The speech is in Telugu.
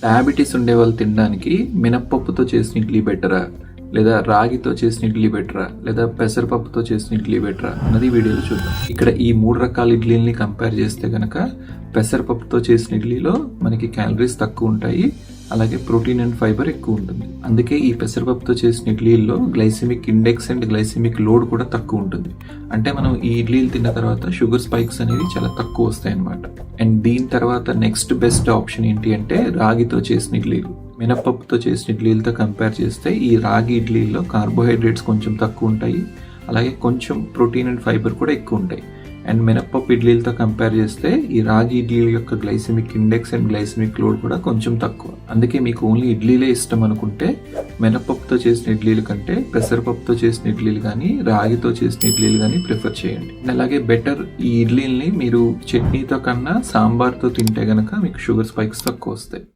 డయాబెటీస్ ఉండే వాళ్ళు తినడానికి మినప్పప్పుతో చేసిన ఇడ్లీ బెటరా, లేదా రాగితో చేసిన ఇడ్లీ బెటరా, లేదా పెసరపప్పుతో చేసిన ఇడ్లీ బెటరా అన్నది వీడియోలో చూద్దాం. ఇక్కడ ఈ 3 రకాల ఇడ్లీని కంపేర్ చేస్తే గనక పెసరపప్పుతో చేసిన ఇడ్లీలో మనకి క్యాలరీస్ తక్కువ ఉంటాయి, అలాగే ప్రోటీన్ అండ్ ఫైబర్ ఎక్కువ ఉంటుంది. అందుకే ఈ పెసరపప్పుతో చేసిన ఇడ్లీల్లో glycemic index and glycemic load కూడా తక్కువ ఉంటుంది. అంటే మనం ఈ ఇడ్లీలు తిన్న తర్వాత షుగర్ స్పైక్స్ అనేవి చాలా తక్కువ వస్తాయి అన్నమాట. అండ్ దీని తర్వాత నెక్స్ట్ బెస్ట్ ఆప్షన్ ఏంటి అంటే రాగితో చేసిన ఇడ్లీలు. మినపప్పుతో చేసిన ఇడ్లీలతో కంపేర్ చేస్తే ఈ రాగి ఇడ్లీల్లో కార్బోహైడ్రేట్స్ కొంచెం తక్కువ ఉంటాయి, అలాగే కొంచెం ప్రోటీన్ అండ్ ఫైబర్ కూడా ఎక్కువ ఉంటాయి. అండ్ మినపప్పు ఇడ్లీలతో కంపేర్ చేస్తే ఈ రాగి ఇడ్లీల యొక్క glycemic index and glycemic load కూడా కొంచెం తక్కువ. అందుకే మీకు ఓన్లీ ఇడ్లీలే ఇష్టం అనుకుంటే మినపప్పుతో చేసిన ఇడ్లీల కంటే పెసరపప్పుతో చేసిన ఇడ్లీలు కానీ రాగితో చేసిన ఇడ్లీలు కానీ ప్రిఫర్ చేయండి. అలాగే బెటర్ ఈ ఇడ్లీల్ని మీరు చట్నీతో కన్నా సాంబార్తో తింటే గనక మీకు షుగర్ స్పైక్స్ తక్కువ వస్తాయి.